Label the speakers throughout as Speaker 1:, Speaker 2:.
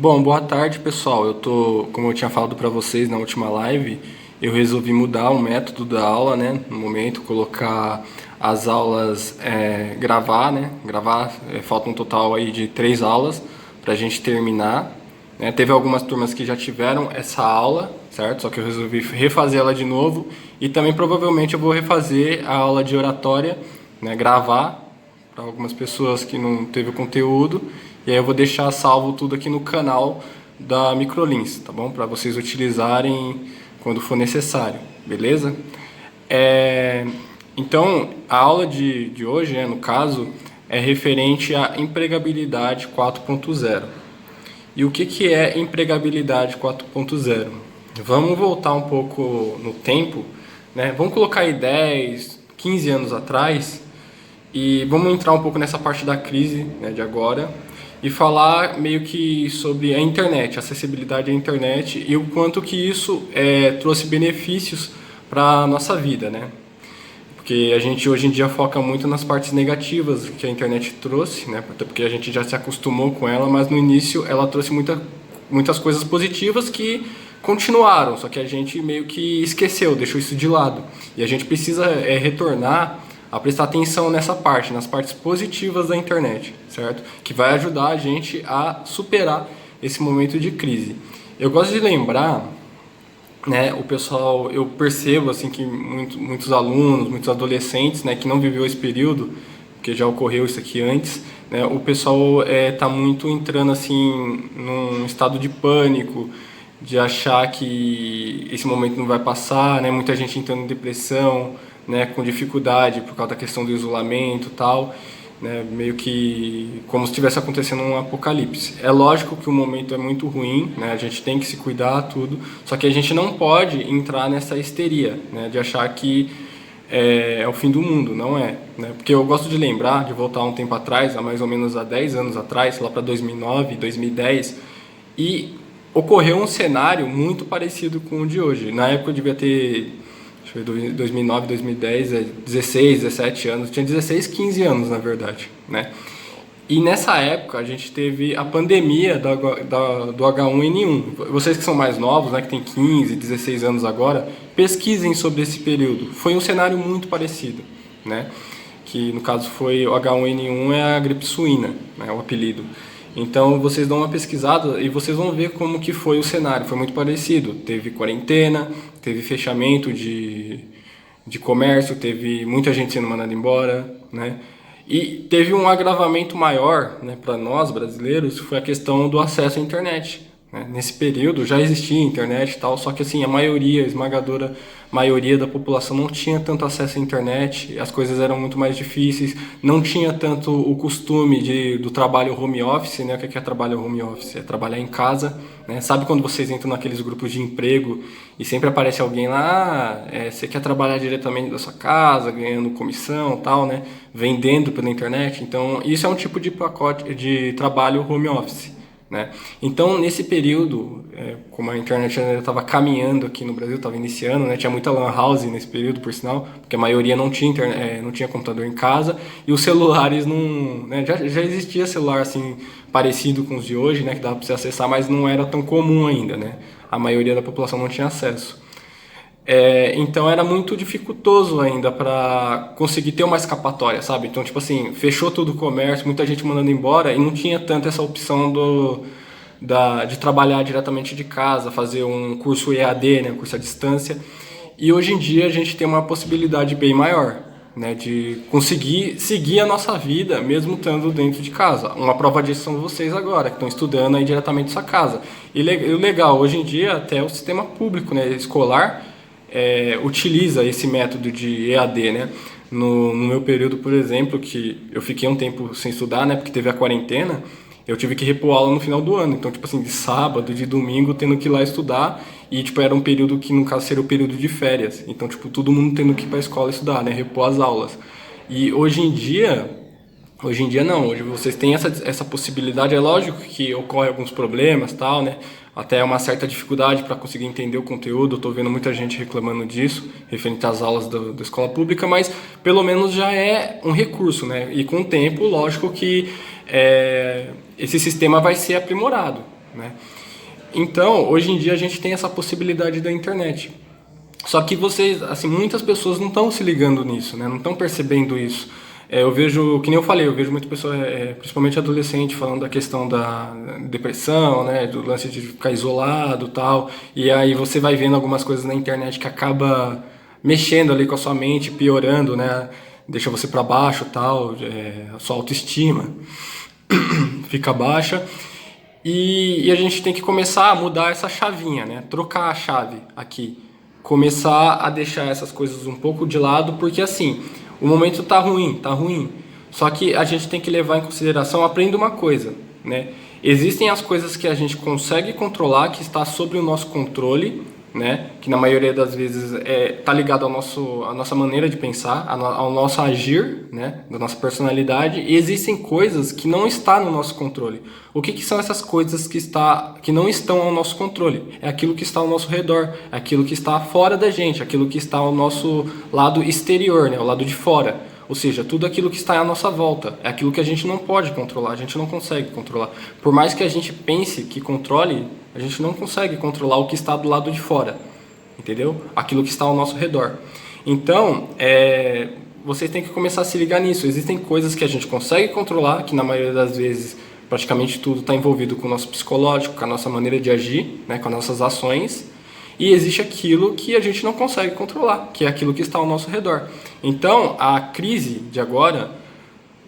Speaker 1: Bom, boa tarde, pessoal. Como eu tinha falado para vocês na última live, eu resolvi mudar o método da aula, né? No momento, colocar as aulas, gravar, né? Gravar, falta um total aí de 3 aulas para a gente terminar, né? Teve algumas turmas que já tiveram essa aula, certo? Só que eu resolvi refazer ela de novo e também provavelmente eu vou refazer a aula de oratória, né? Gravar para algumas pessoas que não teve o conteúdo. E aí eu vou deixar salvo tudo aqui no canal da Microlins, tá bom? Para vocês utilizarem quando for necessário, beleza? Então, a aula de hoje, né, no caso, é referente à empregabilidade 4.0. E o que é empregabilidade 4.0? Vamos voltar um pouco no tempo, né? Vamos colocar aí 10, 15 anos atrás e vamos entrar um pouco nessa parte da crise, né, de agora e falar meio que sobre a internet, a acessibilidade à internet e o quanto que isso trouxe benefícios para a nossa vida, né? Porque a gente hoje em dia foca muito nas partes negativas que a internet trouxe, né? Até porque a gente já se acostumou com ela, mas no início ela trouxe muitas coisas positivas que continuaram, só que a gente meio que esqueceu, deixou isso de lado. E a gente precisa retornar a prestar atenção nessa parte, nas partes positivas da internet, certo? Que vai ajudar a gente a superar esse momento de crise. Eu gosto de lembrar, né, o pessoal, eu percebo assim que muitos alunos, muitos adolescentes, né, que não viveu esse período, porque já ocorreu isso aqui antes, né, o pessoal tá muito entrando assim num estado de pânico, de achar que esse momento não vai passar, né, muita gente entrando em depressão, né, com dificuldade por causa da questão do isolamento e tal, né, meio que como se estivesse acontecendo um apocalipse. É lógico que o momento é muito ruim, né, a gente tem que se cuidar, tudo, só que a gente não pode entrar nessa histeria, né, de achar que é o fim do mundo, não é, né, porque eu gosto de lembrar, de voltar um tempo atrás, há mais ou menos há 10 anos atrás, lá para 2009, 2010, e ocorreu um cenário muito parecido com o de hoje. Na época eu devia ter, acho que 2009, 2010, 16, 17 anos, tinha 16, 15 anos na verdade, né? E nessa época a gente teve a pandemia do H1N1. Vocês que são mais novos, né, que tem 15, 16 anos agora, pesquisem sobre esse período. Foi um cenário muito parecido, né? Que no caso foi o H1N1 é a gripe suína, né, o apelido. Então vocês dão uma pesquisada e vocês vão ver como que foi o cenário. Foi muito parecido. Teve quarentena, teve fechamento de comércio, teve muita gente sendo mandada embora, né? E teve um agravamento maior, né, para nós brasileiros, foi a questão do acesso à internet, né? Nesse período já existia internet e tal, só que assim, a esmagadora maioria da população não tinha tanto acesso à internet, as coisas eram muito mais difíceis, não tinha tanto o costume do trabalho home office, né? O que é trabalho home office? É trabalhar em casa, né? Sabe quando vocês entram naqueles grupos de emprego e sempre aparece alguém lá, você quer trabalhar diretamente da sua casa, ganhando comissão e tal, né? Vendendo pela internet, então isso é um tipo de pacote de trabalho home office, né? Então nesse período, como a internet ainda estava caminhando aqui no Brasil, estava iniciando, né? Tinha muita lan house nesse período, por sinal, porque a maioria não tinha não tinha computador em casa e os celulares não, né? Já existia celular assim parecido com os de hoje, né? Que dava para você acessar, mas não era tão comum ainda, né? A maioria da população não tinha acesso. Então era muito dificultoso ainda para conseguir ter uma escapatória, sabe? Então, tipo assim, fechou todo o comércio, muita gente mandando embora e não tinha tanto essa opção de trabalhar diretamente de casa, fazer um curso EAD, né, um curso à distância. E hoje em dia a gente tem uma possibilidade bem maior, né, de conseguir seguir a nossa vida mesmo estando dentro de casa. Uma prova disso são vocês agora, que estão estudando aí diretamente da sua casa. E o legal, hoje em dia até o sistema público, né, escolar, utiliza esse método de EAD, né? No meu período, por exemplo, que eu fiquei um tempo sem estudar, né? Porque teve a quarentena, eu tive que repor aula no final do ano. Então, tipo assim, de sábado, de domingo, tendo que ir lá estudar. E, tipo, era um período que, no caso, seria o período de férias. Então, tipo, todo mundo tendo que ir pra escola estudar, né? Repor as aulas. E hoje em dia não, hoje vocês têm essa possibilidade, é lógico que ocorre alguns problemas, tal, né? Até uma certa dificuldade para conseguir entender o conteúdo, eu tô vendo muita gente reclamando disso, referente às aulas da escola pública, mas pelo menos já é um recurso, né? E com o tempo, lógico que esse sistema vai ser aprimorado, né? Então, hoje em dia a gente tem essa possibilidade da internet. Só que vocês, assim, muitas pessoas não estão se ligando nisso, né? Não estão percebendo isso. Eu vejo, que nem eu falei, eu vejo muita pessoa, principalmente adolescente, falando da questão da depressão, né? Do lance de ficar isolado e tal. E aí você vai vendo algumas coisas na internet que acaba mexendo ali com a sua mente, piorando, né? Deixa você para baixo e tal, a sua autoestima fica baixa. E a gente tem que começar a mudar essa chavinha, né? Trocar a chave aqui. Começar a deixar essas coisas um pouco de lado, porque assim, o momento tá ruim, tá ruim. Só que a gente tem que levar em consideração, aprenda uma coisa, né? Existem as coisas que a gente consegue controlar, que está sob o nosso controle, né? Que na maioria das vezes tá ligado à nossa maneira de pensar, ao nosso agir, né? Da nossa personalidade. E existem coisas que não estão no nosso controle. O que são essas coisas que não estão ao nosso controle? É aquilo que está ao nosso redor, é aquilo que está fora da gente, aquilo que está ao nosso lado exterior, né? O lado de fora. Ou seja, tudo aquilo que está à nossa volta. É aquilo que a gente não pode controlar, a gente não consegue controlar. Por mais que a gente pense que controle, a gente não consegue controlar o que está do lado de fora. Entendeu? Aquilo que está ao nosso redor. Então, vocês têm que começar a se ligar nisso. Existem coisas que a gente consegue controlar, que na maioria das vezes praticamente tudo está envolvido com o nosso psicológico, com a nossa maneira de agir, né, com as nossas ações. E existe aquilo que a gente não consegue controlar, que é aquilo que está ao nosso redor. Então, a crise de agora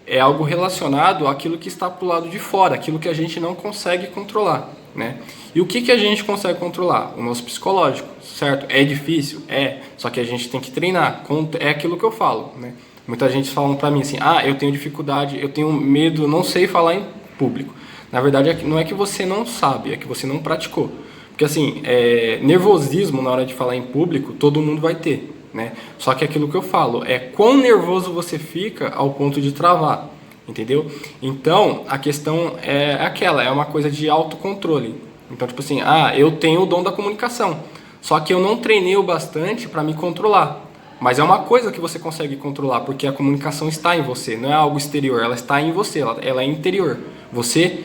Speaker 1: é algo relacionado àquilo que está para o lado de fora, aquilo que a gente não consegue controlar, né? E o que a gente consegue controlar? O nosso psicológico, certo? É difícil? É, só que a gente tem que treinar. É aquilo que eu falo, né? Muita gente fala para mim assim, eu tenho dificuldade, eu tenho medo, não sei falar em público. Na verdade, não é que você não sabe, é que você não praticou. Porque assim, nervosismo na hora de falar em público, todo mundo vai ter, né? Só que aquilo que eu falo é quão nervoso você fica ao ponto de travar, entendeu? Então, a questão é uma coisa de autocontrole. Então, tipo assim, eu tenho o dom da comunicação, só que eu não treinei o bastante para me controlar. Mas é uma coisa que você consegue controlar, porque a comunicação está em você, não é algo exterior, ela está em você, ela é interior. Você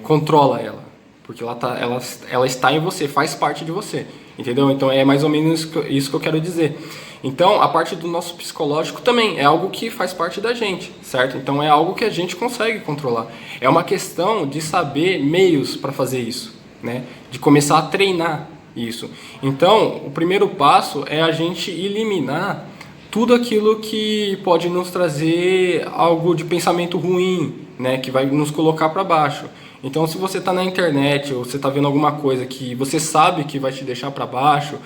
Speaker 1: controla ela. Porque ela está em você, faz parte de você, entendeu? Então é mais ou menos isso que eu quero dizer. Então a parte do nosso psicológico também é algo que faz parte da gente, certo? Então é algo que a gente consegue controlar. É uma questão de saber meios para fazer isso, né? De começar a treinar isso. Então o primeiro passo é a gente eliminar tudo aquilo que pode nos trazer algo de pensamento ruim, né? Que vai nos colocar para baixo. Então, se você está na internet ou você está vendo alguma coisa que você sabe que vai te deixar para baixo,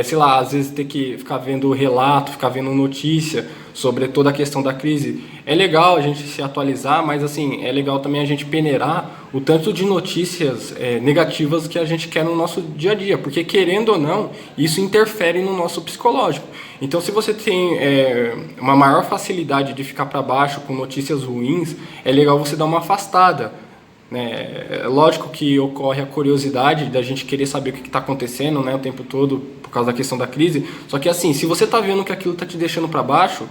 Speaker 1: sei lá, às vezes ter que ficar vendo relato, ficar vendo notícia sobre toda a questão da crise, é legal a gente se atualizar, mas assim, é legal também a gente peneirar o tanto de notícias negativas que a gente quer no nosso dia a dia, porque querendo ou não, isso interfere no nosso psicológico. Então, se você tem uma maior facilidade de ficar para baixo com notícias ruins, é legal você dar uma afastada. É lógico que ocorre a curiosidade da gente querer saber o que está acontecendo, né, o tempo todo por causa da questão da crise. Só que assim, se você está vendo que aquilo está te deixando para baixo,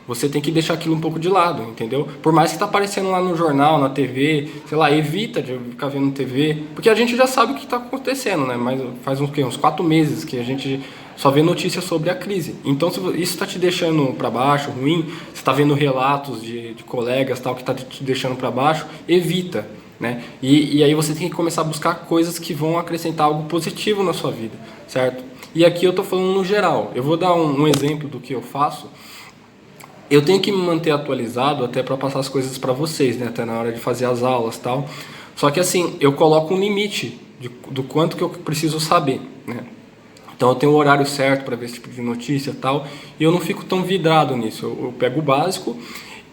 Speaker 1: você tem que deixar aquilo um pouco de lado, entendeu? Por mais que está aparecendo lá no jornal, na TV, sei lá, evita de ficar vendo TV, porque a gente já sabe o que está acontecendo, né? Mas faz uns 4 meses que a gente só vê notícias sobre a crise. Então, se isso está te deixando para baixo, ruim, você está vendo relatos de colegas tal que está te deixando para baixo, evita. Né? E aí você tem que começar a buscar coisas que vão acrescentar algo positivo na sua vida, certo? E aqui eu estou falando no geral. Eu vou dar um exemplo do que eu faço. Eu tenho que me manter atualizado até para passar as coisas para vocês, né? Até na hora de fazer as aulas e tal. Só que assim, eu coloco um limite do quanto que eu preciso saber, né? Então eu tenho um horário certo para ver esse tipo de notícia e tal. E eu não fico tão vidrado nisso. Eu pego o básico.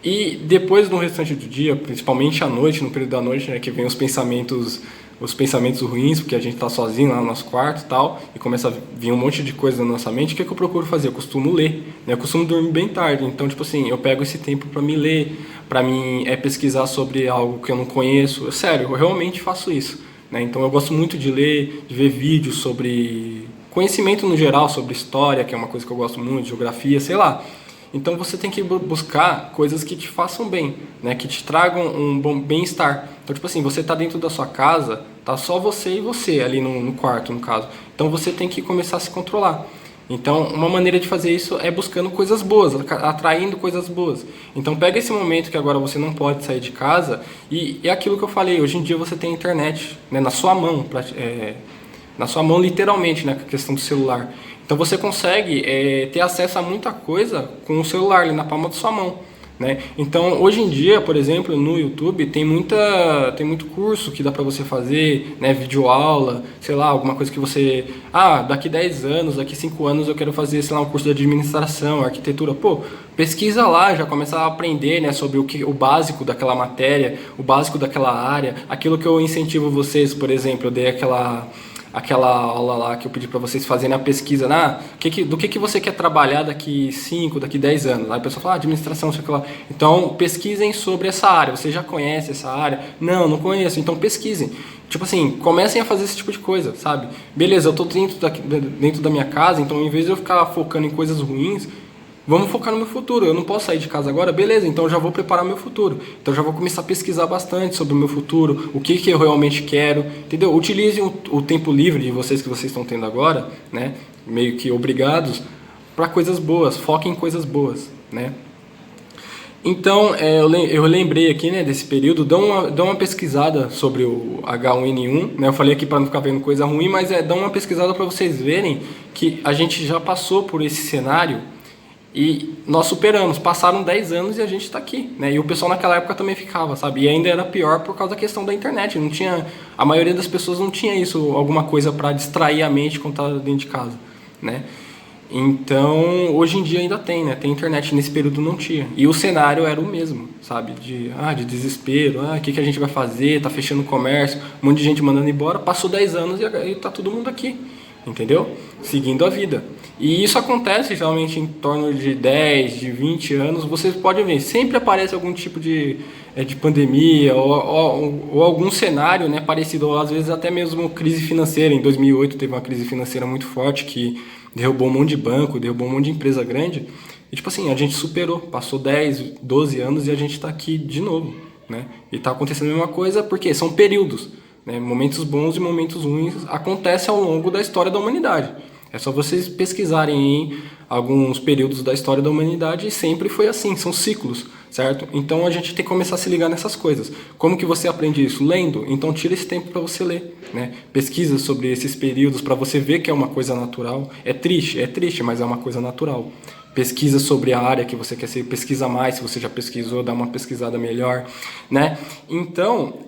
Speaker 1: E depois, no restante do dia, principalmente à noite, no período da noite, né, que vem os pensamentos ruins, porque a gente está sozinho lá no nosso quarto e tal, e começa a vir um monte de coisa na nossa mente, o que eu procuro fazer? Eu costumo ler, né? Eu costumo dormir bem tarde, então, tipo assim, eu pego esse tempo para me ler, para mim pesquisar sobre algo que eu não conheço. Sério, eu realmente faço isso, né? Então eu gosto muito de ler, de ver vídeos sobre conhecimento no geral, sobre história, que é uma coisa que eu gosto muito, geografia, sei lá. Então você tem que buscar coisas que te façam bem, né? Que te tragam um bom bem-estar. Então, tipo assim, você tá dentro da sua casa, tá só você e você ali no quarto, no caso. Então você tem que começar a se controlar. Então, uma maneira de fazer isso é buscando coisas boas, atraindo coisas boas. Então, pega esse momento que agora você não pode sair de casa e é aquilo que eu falei, hoje em dia você tem a internet, né, na sua mão, na sua mão literalmente, né, com a questão do celular. Então, você consegue ter acesso a muita coisa com o celular ali na palma da sua mão. Né? Então, hoje em dia, por exemplo, no YouTube tem muito curso que dá para você fazer, né? Videoaula, sei lá, alguma coisa que você... daqui 10 anos, daqui 5 anos eu quero fazer, sei lá, um curso de administração, arquitetura. Pô, pesquisa lá, já começa a aprender, né, sobre o básico daquela matéria, o básico daquela área. Aquilo que eu incentivo vocês, por exemplo, eu dei aquela aula lá que eu pedi para vocês fazerem a pesquisa, do que você quer trabalhar daqui 5, daqui 10 anos. Aí a pessoa fala, administração, sei lá. Então, pesquisem sobre essa área. Você já conhece essa área? Não conheço. Então, pesquisem. Tipo assim, comecem a fazer esse tipo de coisa, sabe? Beleza, eu tô dentro da minha casa, então em vez de eu ficar focando em coisas ruins, vamos focar no meu futuro. Eu não posso sair de casa agora? Beleza, então eu já vou preparar meu futuro. Então eu já vou começar a pesquisar bastante sobre o meu futuro, o que eu realmente quero, entendeu? Utilizem o tempo livre de vocês que vocês estão tendo agora, né? Meio que obrigados, para coisas boas. Foquem em coisas boas, né? Então, eu lembrei aqui, né, desse período, dá uma pesquisada sobre o H1N1, né? Eu falei aqui para não ficar vendo coisa ruim, mas dá uma pesquisada para vocês verem que a gente já passou por esse cenário. E nós superamos, passaram 10 anos e a gente está aqui, né? E o pessoal naquela época também ficava, sabe? E ainda era pior por causa da questão da internet. Não tinha, a maioria das pessoas não tinha isso, alguma coisa para distrair a mente quando estava dentro de casa, né? Então, hoje em dia ainda tem, né? Tem internet, nesse período não tinha. E o cenário era o mesmo, sabe? De desespero, o que a gente vai fazer? Tá fechando o comércio, um monte de gente mandando embora. Passou 10 anos e tá todo mundo aqui, entendeu? Seguindo a vida. E isso acontece geralmente em torno de 10, de 20 anos. Vocês podem ver, sempre aparece algum tipo de pandemia ou algum cenário, né, parecido, ou às vezes até mesmo crise financeira. Em 2008 teve uma crise financeira muito forte que derrubou um monte de banco, derrubou um monte de empresa grande. E tipo assim, a gente superou, passou 10, 12 anos e a gente está aqui de novo, né? E está acontecendo a mesma coisa porque são períodos, né? Momentos bons e momentos ruins acontecem ao longo da história da humanidade. É só vocês pesquisarem em alguns períodos da história da humanidade e sempre foi assim, são ciclos, certo? Então a gente tem que começar a se ligar nessas coisas. Como que você aprende isso? Lendo. Então tira esse tempo para você ler, né? Pesquisa sobre esses períodos para você ver que é uma coisa natural. É triste, mas é uma coisa natural. Pesquisa sobre a área que você quer ser, pesquisa mais, se você já pesquisou, dá uma pesquisada melhor, né? Então,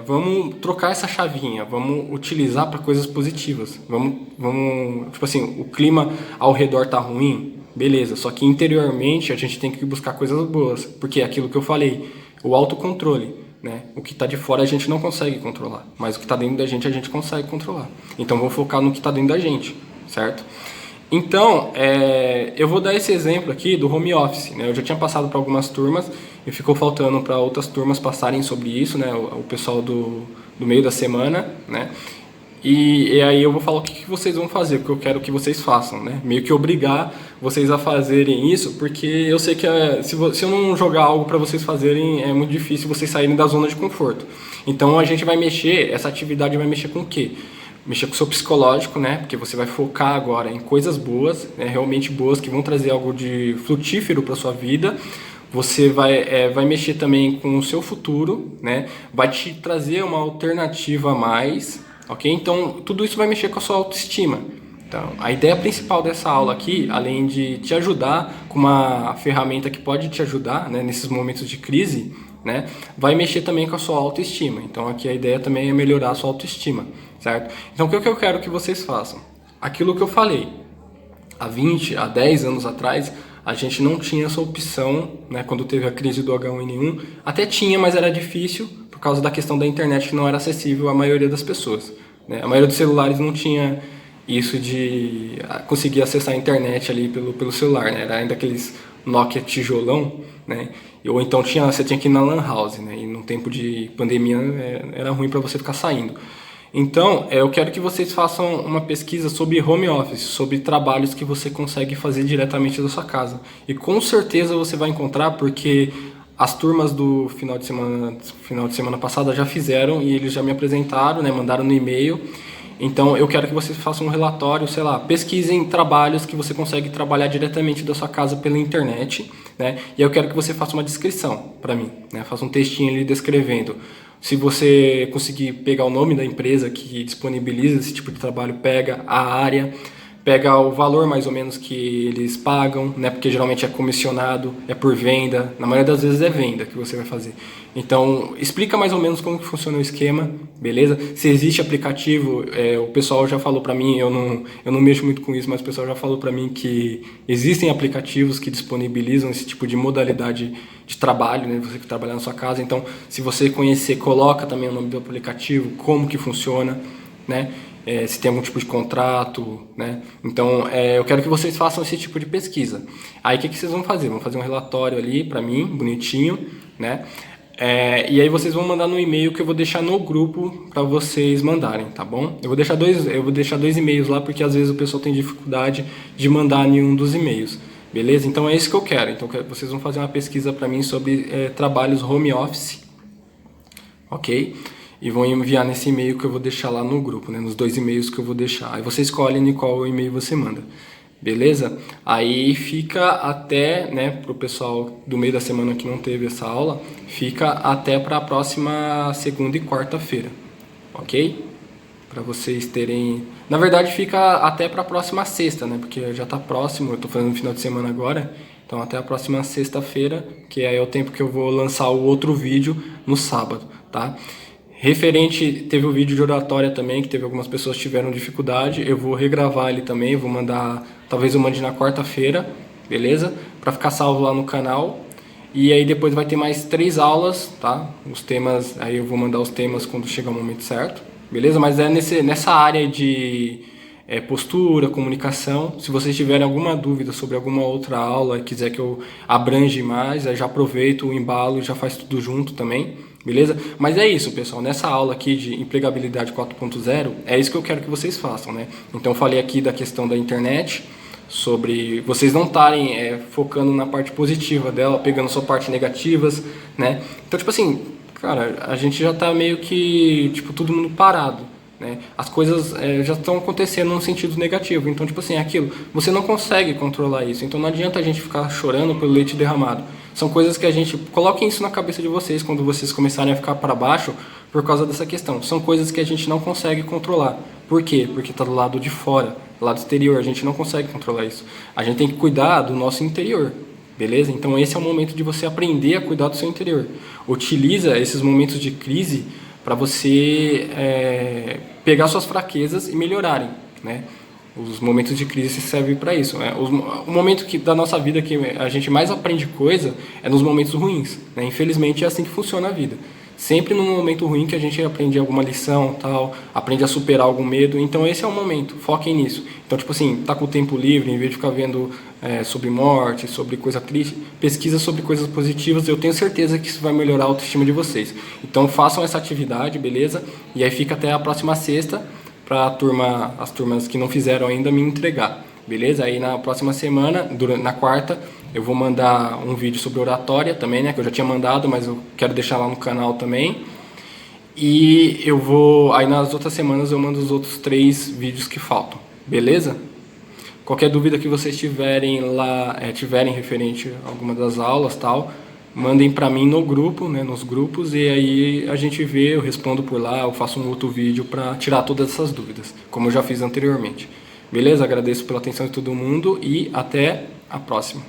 Speaker 1: vamos trocar essa chavinha, vamos utilizar para coisas positivas. Vamos, tipo assim, o clima ao redor tá ruim, beleza, só que interiormente a gente tem que buscar coisas boas, porque é aquilo que eu falei, o autocontrole, né? O que está de fora a gente não consegue controlar, mas o que está dentro da gente a gente consegue controlar. Então, vamos focar no que está dentro da gente, certo? Então, eu vou dar esse exemplo aqui do home office, né? Eu já tinha passado para algumas turmas e ficou faltando para outras turmas passarem sobre isso, né? O pessoal do meio da semana, né? E aí eu vou falar o que vocês vão fazer, o que eu quero que vocês façam, né? Meio que obrigar vocês a fazerem isso, porque eu sei que se eu não jogar algo para vocês fazerem, é muito difícil vocês saírem da zona de conforto. Então a gente vai mexer, essa atividade vai mexer com o quê? Mexer com o seu psicológico, né? Porque você vai focar agora em coisas boas, né? Realmente boas, que vão trazer algo de frutífero para sua vida. Você vai mexer também com o seu futuro, né? Vai te trazer uma alternativa a mais, ok? Então, tudo isso vai mexer com a sua autoestima. Então, a ideia principal dessa aula aqui, além de te ajudar com uma ferramenta que pode te ajudar, né, nesses momentos de crise, né, vai mexer também com a sua autoestima. Então, aqui a ideia também é melhorar a sua autoestima, certo? Então, o que eu quero que vocês façam? Aquilo que eu falei, há 20, há 10 anos atrás, a gente não tinha essa opção, né, quando teve a crise do H1N1. Até tinha, mas era difícil, por causa da questão da internet que não era acessível à maioria das pessoas, né? A maioria dos celulares não tinha isso de conseguir acessar a internet ali pelo celular, né? Era ainda aqueles Nokia tijolão, né? Ou então você tinha que ir na Lan House, né? E no tempo de pandemia era ruim para você ficar saindo. Então, eu quero que vocês façam uma pesquisa sobre home office, sobre trabalhos que você consegue fazer diretamente da sua casa. E com certeza você vai encontrar, porque as turmas do final de semana passada já fizeram e eles já me apresentaram, né, mandaram no e-mail. Então eu quero que vocês façam um relatório, sei lá, pesquisem trabalhos que você consegue trabalhar diretamente da sua casa pela internet, né? E eu quero que você faça uma descrição para mim, né? Faça um textinho ali descrevendo. Se você conseguir pegar o nome da empresa que disponibiliza esse tipo de trabalho, pega a área, pega o valor mais ou menos que eles pagam, né? Porque geralmente é comissionado, é por venda, na maioria das vezes é venda que você vai fazer. Então, explica mais ou menos como que funciona o esquema, beleza? Se existe aplicativo, o pessoal já falou para mim, eu não mexo muito com isso, mas o pessoal já falou para mim que existem aplicativos que disponibilizam esse tipo de modalidade de trabalho, né? Você que trabalha na sua casa. Então, se você conhecer, coloca também o nome do aplicativo, como que funciona, né? Se tem algum tipo de contrato, né? Então, eu quero que vocês façam esse tipo de pesquisa. Aí, o que vocês vão fazer? Vão fazer um relatório ali para mim, bonitinho, né? E aí vocês vão mandar no e-mail que eu vou deixar no grupo para vocês mandarem, tá bom? Eu vou deixar dois e-mails lá porque às vezes o pessoal tem dificuldade de mandar nenhum dos e-mails, beleza? Então é isso que eu quero. Então vocês vão fazer uma pesquisa para mim sobre trabalhos home office, ok? E vão enviar nesse e-mail que eu vou deixar lá no grupo, né? Nos 2 e-mails que eu vou deixar. Aí você escolhe em qual e-mail você manda, beleza? Aí fica até, né, pro pessoal do meio da semana que não teve essa aula, fica até para a próxima segunda e quarta-feira, ok? Para vocês terem... Na verdade fica até para a próxima sexta, né? Porque já tá próximo, eu tô fazendo no final de semana agora. Então até a próxima sexta-feira, que aí é o tempo que eu vou lançar o outro vídeo no sábado, tá? Teve o vídeo de oratória também, que teve algumas pessoas que tiveram dificuldade. Eu vou regravar ele também, vou mandar, talvez eu mande na quarta-feira, beleza? Para ficar salvo lá no canal. E aí depois vai ter mais 3 aulas, tá? Os temas, aí eu vou mandar os temas quando chegar o momento certo, beleza? Mas é nessa área de postura, comunicação. Se vocês tiverem alguma dúvida sobre alguma outra aula e quiser que eu abrange mais, aí já aproveito o embalo e já faz tudo junto também. Beleza? Mas é isso, pessoal. Nessa aula aqui de empregabilidade 4.0, é isso que eu quero que vocês façam, né? Então eu falei aqui da questão da internet, sobre vocês não estarem focando na parte positiva dela, pegando só partes negativas, né? Então, tipo assim, cara, a gente já tá meio que, tipo, todo mundo parado, né? As coisas já estão acontecendo num sentido negativo. Então, tipo assim, aquilo, você não consegue controlar isso. Então não adianta a gente ficar chorando pelo leite derramado. São coisas que a gente... Coloquem isso na cabeça de vocês quando vocês começarem a ficar para baixo por causa dessa questão. São coisas que a gente não consegue controlar. Por quê? Porque está do lado de fora, do lado exterior. A gente não consegue controlar isso. A gente tem que cuidar do nosso interior, beleza? Então esse é o momento de você aprender a cuidar do seu interior. Utiliza esses momentos de crise para você pegar suas fraquezas e melhorarem, né? Os momentos de crise servem para isso, né? O momento da nossa vida que a gente mais aprende coisa é nos momentos ruins, né? Infelizmente é assim que funciona a vida. Sempre no momento ruim que a gente aprende alguma lição, tal, aprende a superar algum medo. Então esse é o momento, foquem nisso. Então, tipo assim, tá com o tempo livre, em vez de ficar vendo sobre morte, sobre coisa triste, pesquisa sobre coisas positivas. Eu tenho certeza que isso vai melhorar a autoestima de vocês. Então façam essa atividade, beleza? E aí fica até a próxima sexta para as turmas que não fizeram ainda me entregar, beleza? Aí na próxima semana, na quarta, eu vou mandar um vídeo sobre oratória também, né? Que eu já tinha mandado, mas eu quero deixar lá no canal também. E aí nas outras semanas eu mando os outros 3 vídeos que faltam, beleza? Qualquer dúvida que vocês tiverem lá, tiverem referente a alguma das aulas, tal, mandem para mim no grupo, né, nos grupos, e aí a gente vê, eu respondo por lá, eu faço um outro vídeo para tirar todas essas dúvidas, como eu já fiz anteriormente. Beleza? Agradeço pela atenção de todo mundo e até a próxima.